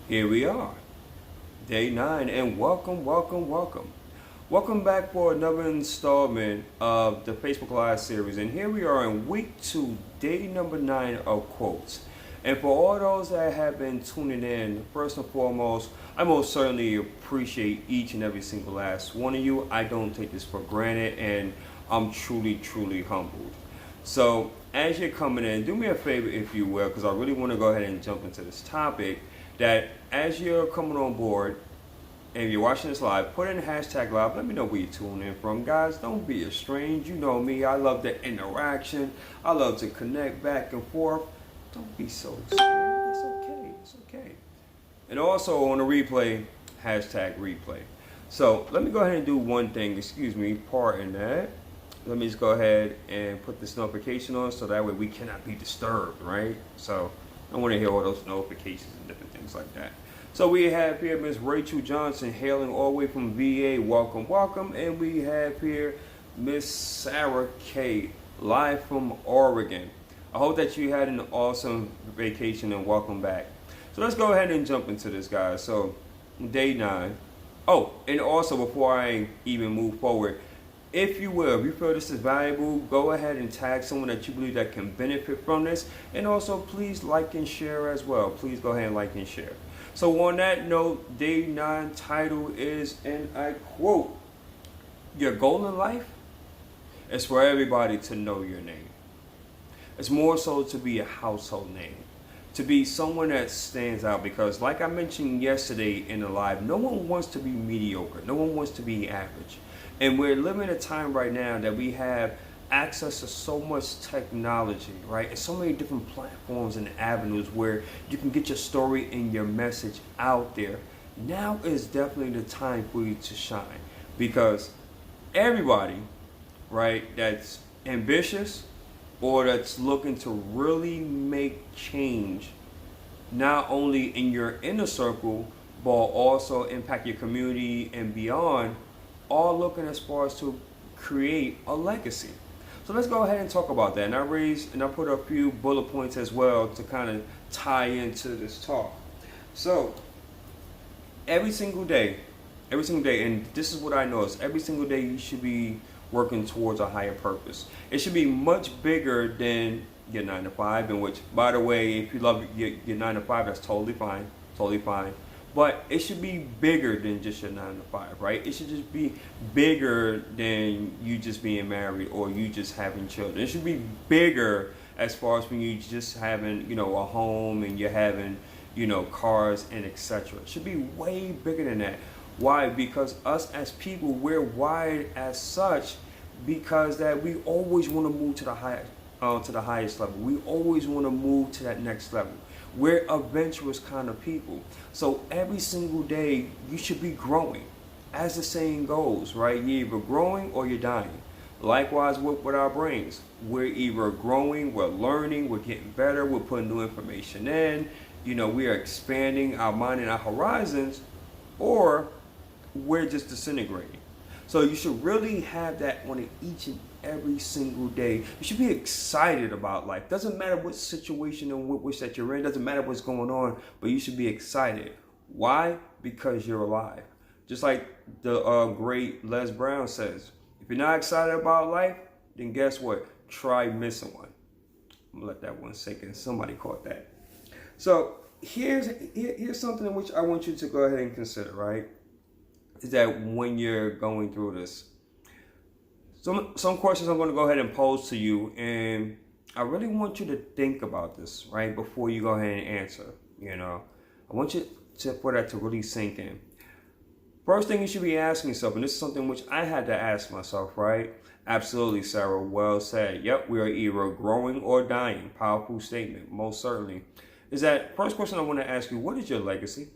Here we are, day 9, and welcome back for another installment of the Facebook Live series. And here we are in week 2, day number 9 of quotes. And for all those that have been tuning in, first and foremost, I most certainly appreciate each and every single last one of you. I don't take this for granted, and I'm truly humbled. So, as you're coming in, do me a favor if you will, because I really want to go ahead and jump into this topic. That as you're coming on board and you're watching this live, put in hashtag live. Let me know where you're tuning in from, guys. Don't be a strange. You know me. I love the interaction. I love to connect back and forth. Don't be so scared. It's okay. It's okay. And also on the replay, hashtag replay. So let me go ahead and do one thing. Excuse me. Pardon that. Let me just go ahead and put this notification on so that way we cannot be disturbed, right? So I want to hear all those notifications and different things like that. So we have here Miss Rachel Johnson hailing all the way from VA. Welcome. And we have here Miss Sarah K live from Oregon. I hope that you had an awesome vacation and welcome back. So let's go ahead and jump into this, guys. So day 9. Oh, and also before I even move forward, if you will, if you feel this is valuable, go ahead and tag someone that you believe that can benefit from this. And also, please like and share as well. Please go ahead and like and share. So on that note, day 9 title is, and I quote, "Your goal in life is for everybody to know your name. It's more so to be a household name. To be someone that stands out, because like I mentioned yesterday in the live, no one wants to be mediocre. No one wants to be average. And we're living a time right now that we have access to so much technology, right? And so many different platforms and avenues where you can get your story and your message out there. Now is definitely the time for you to shine, because everybody, right, that's ambitious or that's looking to really make change, not only in your inner circle, but also impact your community and beyond, all looking as far as to create a legacy. So let's go ahead and talk about that. And I put a few bullet points as well to kind of tie into this talk. So every single day, and this is what I know is every single day you should be working towards a higher purpose. It should be much bigger than your 9 to 5, in which, by the way, if you love your 9 to 5, that's totally fine. But it should be bigger than just your 9 to 5, right? It should just be bigger than you just being married or you just having children. It should be bigger as far as when you just having, a home and you're having, cars and etc. It should be way bigger than that. Why? Because us as people, we're wired as such, because that we always want to move to the highest level. We always want to move to that next level. We're adventurous kind of people. So every single day you should be growing. As the saying goes, right? You're either growing or you're dying. Likewise with our brains. We're either growing, we're learning, we're getting better, we're putting new information in, we are expanding our mind and our horizons, or we're just disintegrating. So you should really have that on each and every single day. You should be excited about life. Doesn't matter what situation and which that you're in. Doesn't matter what's going on, but you should be excited. Why? Because you're alive. Just like the great Les Brown says, if you're not excited about life, then guess what? Try missing one. I'm gonna let that one sink in. Somebody caught that. So here's something in which I want you to go ahead and consider, right? Is that when you're going through this, some questions I'm going to go ahead and pose to you, and I really want you to think about this, right, before you go ahead and answer. I want you for that to really sink in. First thing you should be asking yourself, and this is something which I had to ask myself, right? Absolutely, Sarah, well said. Yep, we are either growing or dying. Powerful statement, most certainly. Is that first question I want to ask you, what is your legacy?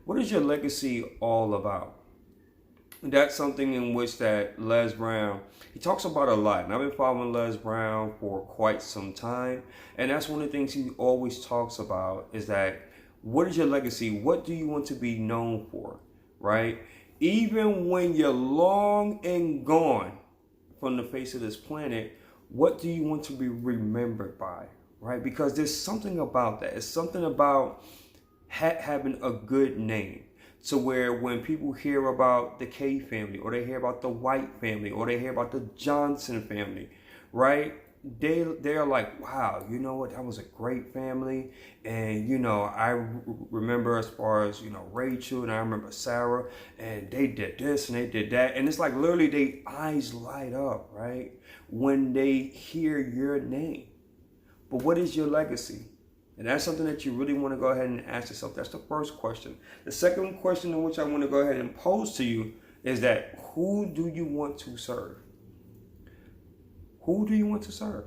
What is your legacy all about? And that's something in which that Les Brown, he talks about a lot. And I've been following Les Brown for quite some time. And that's one of the things he always talks about is that, what is your legacy? What do you want to be known for, right? Even when you're long and gone from the face of this planet, what do you want to be remembered by, right? Because there's something about that. It's something about having a good name, to where when people hear about the K family, or they hear about the White family, or they hear about the Johnson family, right? They're like, wow, you know what, that was a great family. And I remember, as far as Rachel, and I remember Sarah, and they did this and they did that, and it's like literally their eyes light up, right, when they hear your name. But what is your legacy? And that's something that you really want to go ahead and ask yourself. That's the first question. The second question, in which I want to go ahead and pose to you, is that who do you want to serve? Who do you want to serve?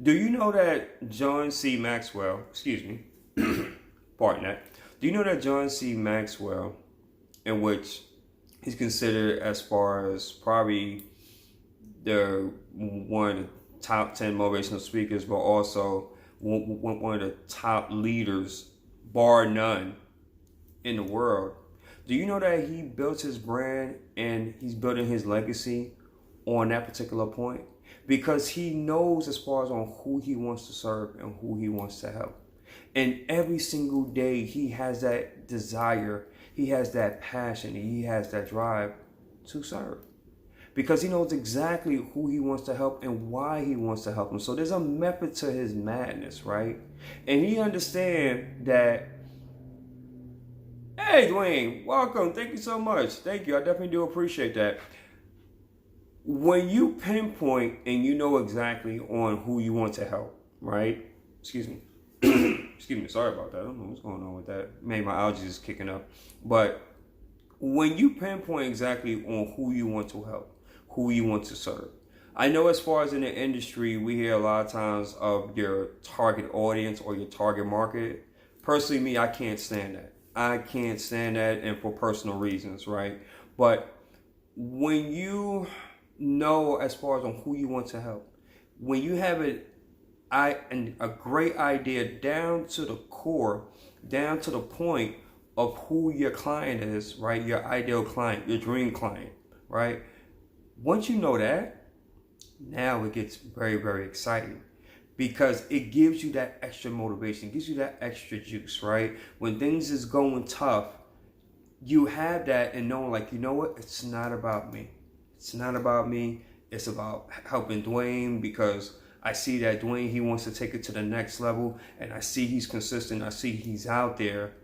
Do you know that John C. Maxwell, pardon that. Do you know that John C. Maxwell, in which he's considered, as far as probably the one of the top 10 motivational speakers, but also one of the top leaders, bar none, in the world. Do you know that he built his brand and he's building his legacy on that particular point? Because he knows, as far as on who he wants to serve and who he wants to help. And every single day he has that desire, he has that passion, he has that drive to serve. Because he knows exactly who he wants to help and why he wants to help them. So there's a method to his madness, right? And he understands that, hey, Dwayne, welcome. Thank you so much. Thank you. I definitely do appreciate that. When you pinpoint and you know exactly on who you want to help, right? Excuse me. Excuse me. Sorry about that. I don't know what's going on with that. Maybe my allergies is kicking up. But when you pinpoint exactly on who you want to help, who you want to serve. I know, as far as in the industry, we hear a lot of times of your target audience or your target market. Personally, me, I can't stand that. I can't stand that, and for personal reasons, right? But when you know, as far as on who you want to help, when you have a great idea down to the core, down to the point of who your client is, right? Your ideal client, your dream client, right? Once you know that, now it gets very, very exciting, because it gives you that extra motivation, gives you that extra juice, right? When things is going tough, you have that, and knowing, like, you know what? It's not about me. It's not about me. It's about helping Dwayne, because I see that Dwayne, he wants to take it to the next level, and I see he's consistent. I see he's out there,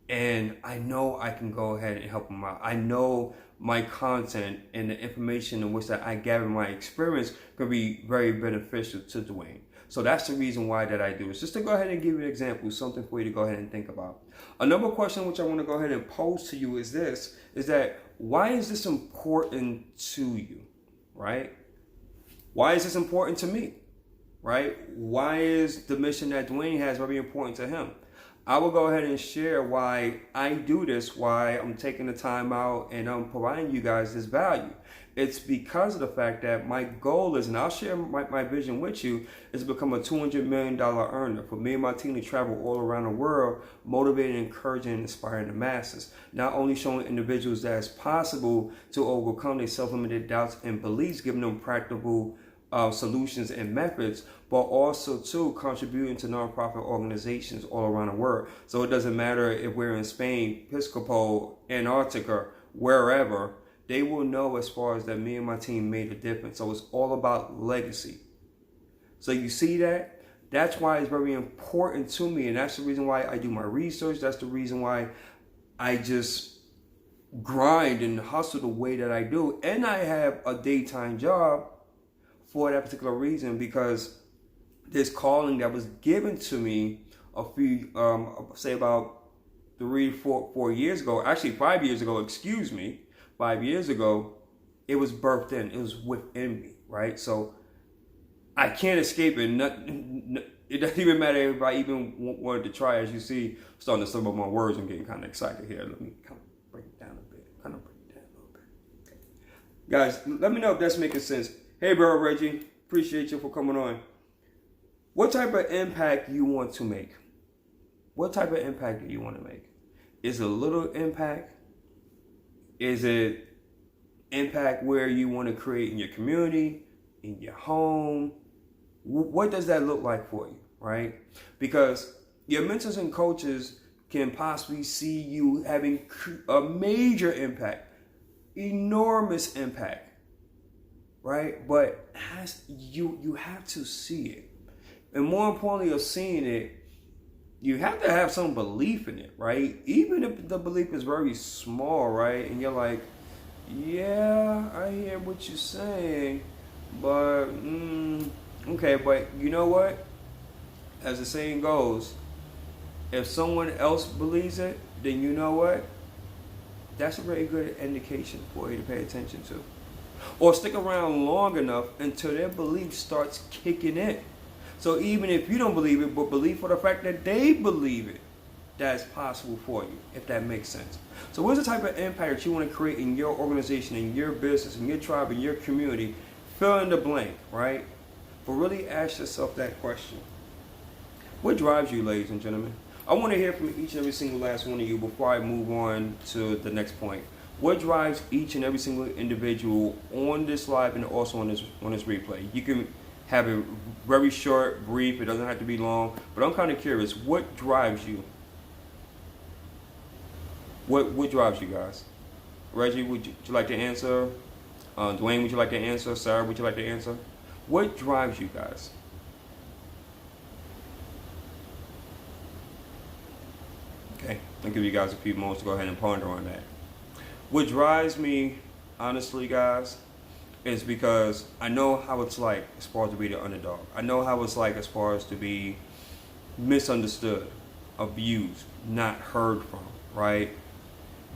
and I know I can go ahead and help him out. I know my content and the information in which that I gather, my experience, could be very beneficial to Dwayne. So that's the reason why that I do it. Just to go ahead and give you an example, something for you to go ahead and think about. Another question which I want to go ahead and pose to you is this, is that why is this important to you, right? Why is this important to me, right? Why is the mission that Dwayne has very important to him? I will go ahead and share why I do this, why I'm taking the time out and I'm providing you guys this value. It's because of the fact that my goal is, and I'll share my vision with you, is to become a $200 million earner. For me and my team to travel all around the world, motivating, encouraging, and inspiring the masses. Not only showing individuals that it's possible to overcome their self-limited doubts and beliefs, giving them practical solutions and methods, but also too contributing to nonprofit organizations all around the world. So it doesn't matter if we're in Spain, Piscopo, Antarctica, wherever, they will know, as far as that me and my team made a difference. So it's all about legacy. So you see that? That's why it's very important to me, and that's the reason why I do my research. That's the reason why I just grind and hustle the way that I do. And I have a daytime job for that particular reason, because this calling that was given to me a few, say about 4 years ago, actually 5 years ago, 5 years ago, it was birthed in, it was within me, right? So I can't escape it. It doesn't even matter if I even wanted to try. As you see, I'm starting to stumble my words. I'm getting kind of excited here. Let me kind of break it down a bit. Okay. Guys, let me know if that's making sense. Hey, bro, Reggie, appreciate you for coming on. What type of impact you want to make? What type of impact do you want to make? Is it a little impact? Is it impact where you want to create in your community, in your home? What does that look like for you, right? Because Your mentors and coaches can possibly see you having a major impact, enormous impact, right? But you have to see it, and more importantly, of seeing it, you have to have some belief in it, right? Even if the belief is very small, right? And you're like, yeah, I hear what you're saying, but okay, but you know what? As the saying goes, if someone else believes it, then you know what? That's a very good indication for you to pay attention to. Or stick around long enough until their belief starts kicking in. So even if you don't believe it, but believe for the fact that they believe it, that's possible for you, if that makes sense. So what's the type of impact that you want to create in your organization, in your business, in your tribe, in your community? Fill in the blank, right? But really ask yourself that question. What drives you, ladies and gentlemen? I want to hear from each and every single last one of you before I move on to the next point. What drives each and every single individual on this live and also on this replay? You can have it very short, brief. It doesn't have to be long. But I'm kind of curious. What drives you? What drives you guys? Reggie, would you like to answer? Dwayne, would you like to answer? Sarah, would you like to answer? What drives you guys? Okay, I'll give you guys a few moments to go ahead and ponder on that. What drives me, honestly, guys, is because I know how it's like as far as to be the underdog. I know how it's like as far as to be misunderstood, abused, not heard from, right?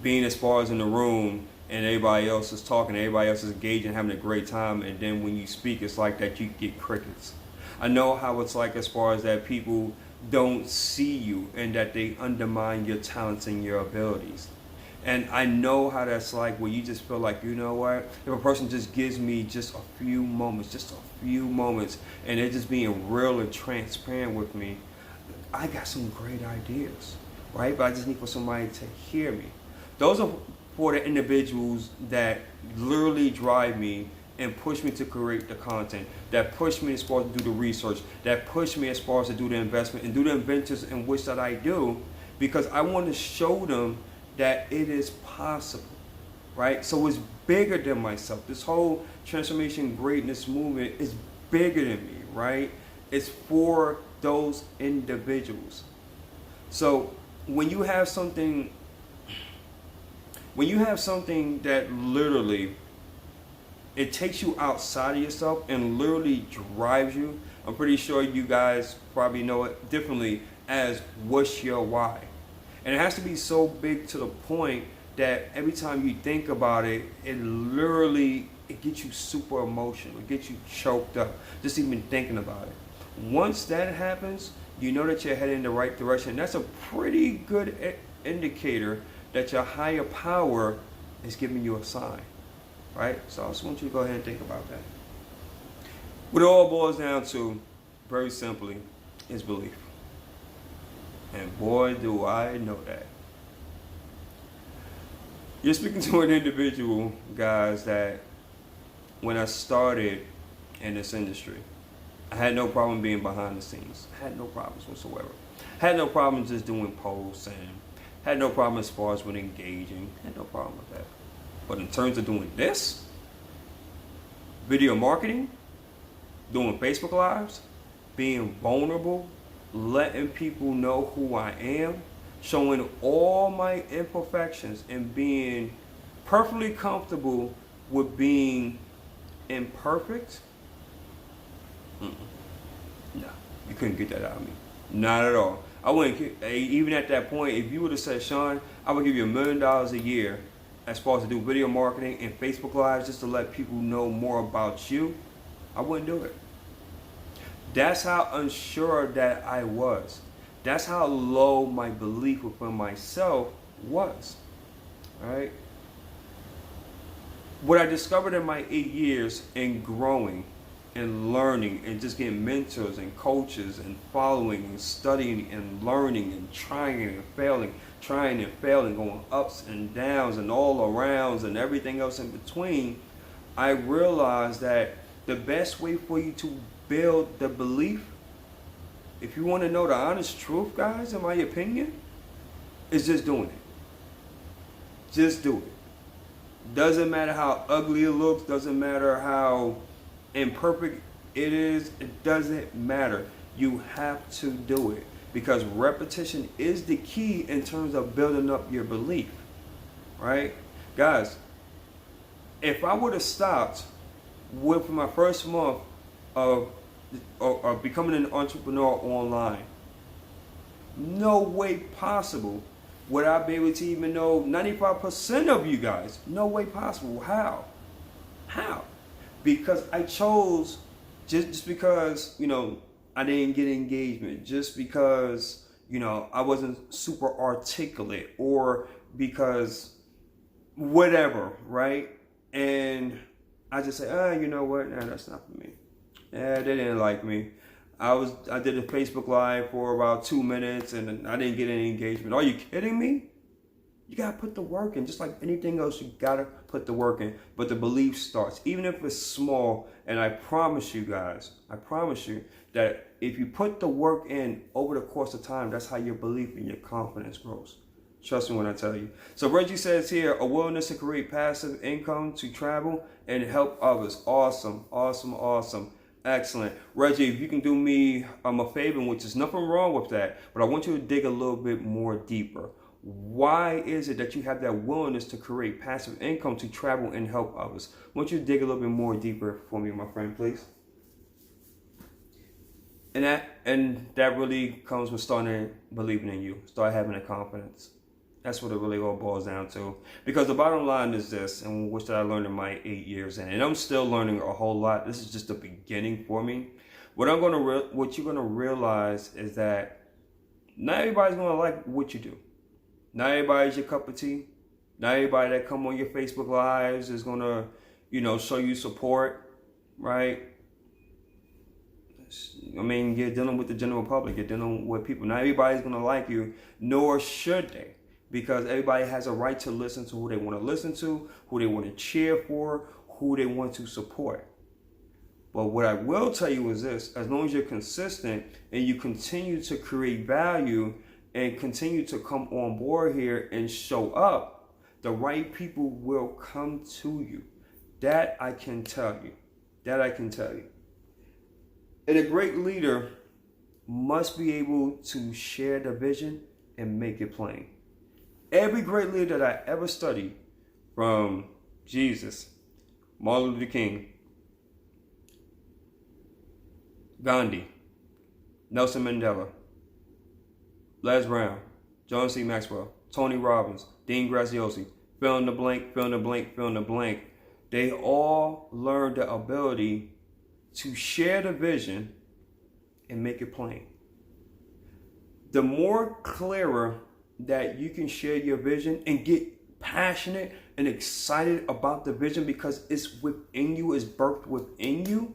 Being as far as in the room and everybody else is talking, everybody else is engaging, having a great time, and then when you speak, it's like that you get crickets. I know how it's like as far as that people don't see you and that they undermine your talents and your abilities. And I know how that's like, where you just feel like, you know what, if a person just gives me just a few moments, and they're just being real and transparent with me, I got some great ideas, right? But I just need for somebody to hear me. Those are for the individuals that literally drive me and push me to create the content, that push me as far as to do the research, that push me as far as to do the investment and do the ventures in which that I do, because I want to show them that it is possible, right? So it's bigger than myself. This whole transformation greatness movement is bigger than me, right? It's for those individuals. So when you have something that literally, it takes you outside of yourself and literally drives you, I'm pretty sure you guys probably know it differently as what's your why. And it has to be so big to the point that every time you think about it, it gets you super emotional. It gets you choked up, just even thinking about it. Once that happens, you know that you're heading in the right direction. That's a pretty good indicator that your higher power is giving you a sign, right? So I just want you to go ahead and think about that. What it all boils down to, very simply, is belief. And boy, do I know that. You're speaking to an individual, guys, that when I started in this industry, I had no problem being behind the scenes. I had no problems whatsoever. I had no problem just doing posts and had no problem as far as with engaging. I had no problem with that. But in terms of doing this, video marketing, doing Facebook Lives, being vulnerable, letting people know who I am, showing all my imperfections, and being perfectly comfortable with being imperfect, no, you couldn't get that out of me. Not at all. I wouldn't, even at that point, if you would have said, Shawn, I would give you $1 million a year as far as to do video marketing and Facebook Lives just to let people know more about you, I wouldn't do it. That's how unsure that I was. That's how low my belief within myself was. Right? What I discovered in my 8 years in growing and learning and just getting mentors and coaches and following and studying and learning and trying and failing, going ups and downs and all arounds and everything else in between, I realized that the best way for you to build the belief If you want to know the honest truth, guys, in my opinion, it's just doing it. Just do it. Doesn't matter how ugly it looks, doesn't matter how imperfect it is, it doesn't matter. You have to do it because repetition is the key in terms of building up your belief, right? Guys, if I would have stopped with my first month of becoming an entrepreneur online, no way possible would I be able to even know 95% of you guys. No way possible. How? How? Because I chose, just because, I didn't get engagement, just because, I wasn't super articulate, or because whatever, right? And I just say, you know what? Nah, that's not for me. Yeah, they didn't like me. I did a Facebook Live for about 2 minutes and I didn't get any engagement. Are you kidding me? You gotta put the work in. Just like anything else, you gotta put the work in. But the belief starts, even if it's small. And I promise you guys, that if you put the work in over the course of time, that's how your belief and your confidence grows. Trust me when I tell you. So Reggie says here, a willingness to create passive income to travel and help others. Awesome, awesome, awesome. Excellent. Reggie, if you can do me a favor, which is nothing wrong with that, but I want you to dig a little bit more deeper. Why is it that you have that willingness to create passive income to travel and help others? I want you to dig a little bit more deeper for me, my friend, please. And that really comes with starting believing in you, start having a confidence. That's what it really all boils down to. Because the bottom line is this, and which I learned in my 8 years in, and I'm still learning a whole lot. This is just the beginning for me. What you're gonna realize is that not everybody's gonna like what you do. Not everybody's your cup of tea. Not everybody that come on your Facebook Lives is gonna, show you support, right? I mean, you're dealing with the general public. You're dealing with people. Not everybody's gonna like you, nor should they. Because everybody has a right to listen to who they want to listen to, who they want to cheer for, who they want to support. But what I will tell you is this: as long as you're consistent and you continue to create value and continue to come on board here and show up, the right people will come to you. That I can tell you. That I can tell you. And a great leader must be able to share the vision and make it plain. Every great leader that I ever studied, from Jesus, Martin Luther King, Gandhi, Nelson Mandela, Les Brown, John C. Maxwell, Tony Robbins, Dean Graziosi, fill in the blank, fill in the blank, fill in the blank. They all learned the ability to share the vision and make it plain. The more clearer that you can share your vision and get passionate and excited about the vision because it's within you, it's birthed within you.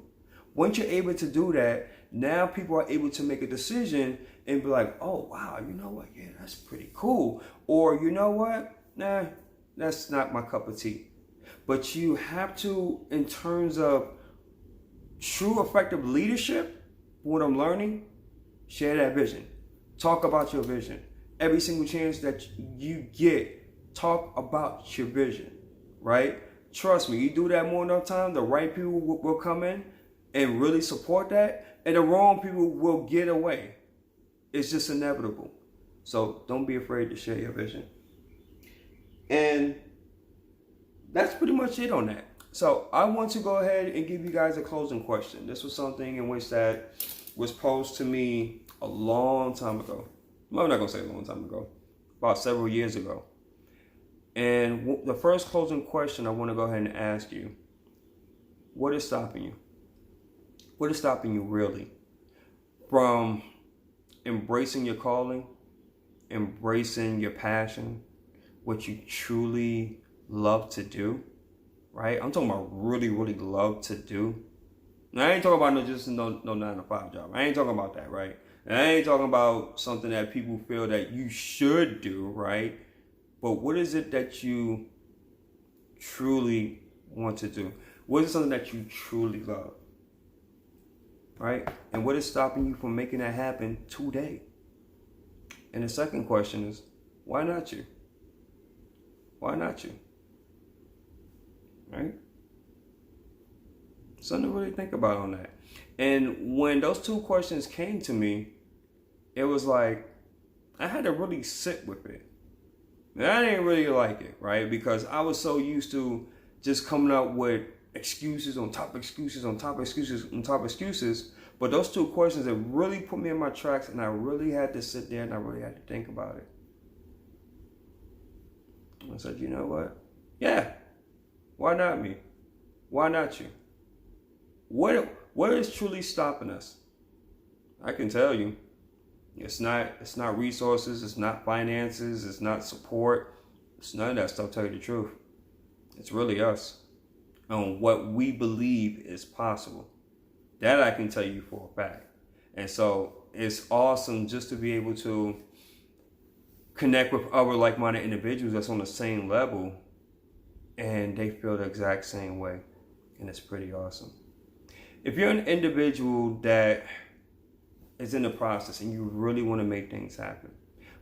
Once you're able to do that, now people are able to make a decision and be like, oh, wow, you know what? Yeah, that's pretty cool. Or you know what? Nah, that's not my cup of tea. But you have to, in terms of true effective leadership, what I'm learning, share that vision. Talk about your vision. Every single chance that you get, talk about your vision, right? Trust me, you do that more enough time, the right people will come in and really support that, and the wrong people will get away. It's just inevitable. So don't be afraid to share your vision. And that's pretty much it on that. So I want to go ahead and give you guys a closing question. This was something in which that was posed to me a long time ago. Well, I'm not going to say a long time ago, about several years ago. And the first closing question I want to go ahead and ask you, what is stopping you? What is stopping you really from embracing your calling, embracing your passion, what you truly love to do, right? I'm talking about really, really love to do. Now, I ain't talking about no 9-to-5 job. I ain't talking about that, right? And I ain't talking about something that people feel that you should do, right? But what is it that you truly want to do? What is something that you truly love? right? And what is stopping you from making that happen today? And the second question is, why not you? Why not you? Right? Something to really think about on that. And when those two questions came to me, it was like, I had to really sit with it. And I didn't really like it, right? Because I was so used to just coming up with excuses on top of excuses on top of excuses on top of excuses. But those two questions have really put me in my tracks, and I really had to sit there and I really had to think about it. I said, you know what? Yeah, why not me? Why not you? What is truly stopping us? I can tell you, it's not resources, it's not finances, it's not support, it's none of that stuff. Tell you the truth, it's really us on what we believe is possible. That I can tell you for a fact. And so it's awesome just to be able to connect with other like-minded individuals that's on the same level, and they feel the exact same way, and it's pretty awesome. If you're an individual that is in the process and you really want to make things happen,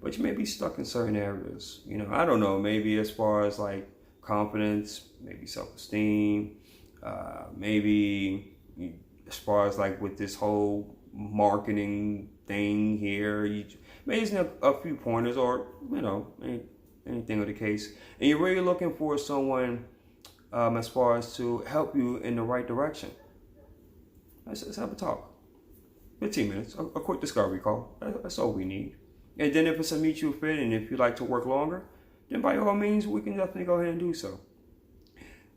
but you may be stuck in certain areas, I don't know, maybe as far as like confidence, maybe self-esteem, maybe as far as like with this whole marketing thing here, maybe it's a few pointers, or anything of the case, and you're really looking for someone as far as to help you in the right direction. Let's have a talk. 15 minutes, a quick discovery call. That's all we need. And then if it's a mutual fit and if you like to work longer, then by all means, we can definitely go ahead and do so.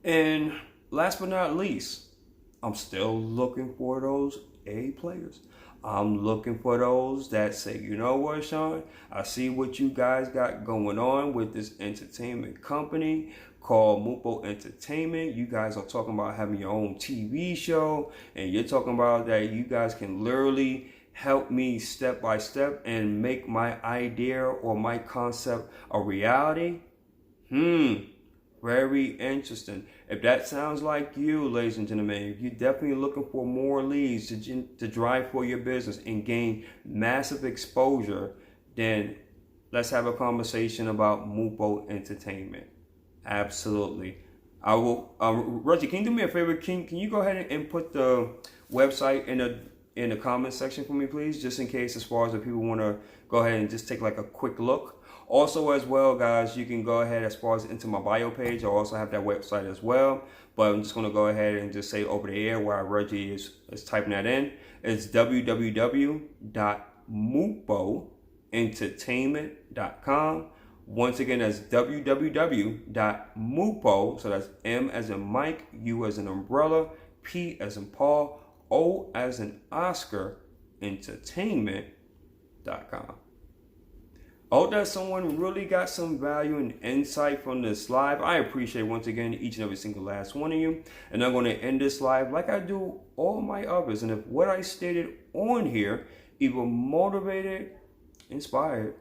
And last but not least, I'm still looking for those A players. I'm looking for those that say, you know what, Shawn, I see what you guys got going on with this entertainment company called Mupo Entertainment. You guys are talking about having your own TV show, and you're talking about that you guys can literally help me step by step and make my idea or my concept a reality. Very interesting. If that sounds like you, ladies and gentlemen, if you're definitely looking for more leads to drive for your business and gain massive exposure, then let's have a conversation about Mupo Entertainment. Absolutely. I will. Reggie, can you do me a favor? Can you go ahead and put the website in the comment section for me, please, just in case, as far as if people want to go ahead and just take like a quick look. Also, as well, guys, you can go ahead as far as into my bio page. I also have that website as well, but I'm just going to go ahead and just say over the air while Reggie is typing that in. It's www.mupoentertainment.com. Once again, that's www.mupo, so that's M as in Mike, U as in umbrella, P as in Paul, O as in Oscar, entertainment.com. I hope that someone really got some value and insight from this live. I appreciate, once again, each and every single last one of you. And I'm going to end this live like I do all my others. And if what I stated on here either motivated, inspired,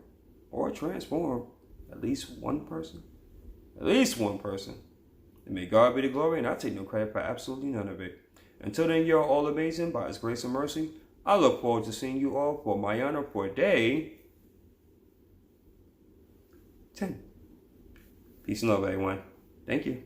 or transformed at least one person, then may God be the glory, and I take no credit for absolutely none of it. Until then, you're all amazing by His grace and mercy. I look forward to seeing you all for my honor for day 10. Peace and love, everyone. Thank you.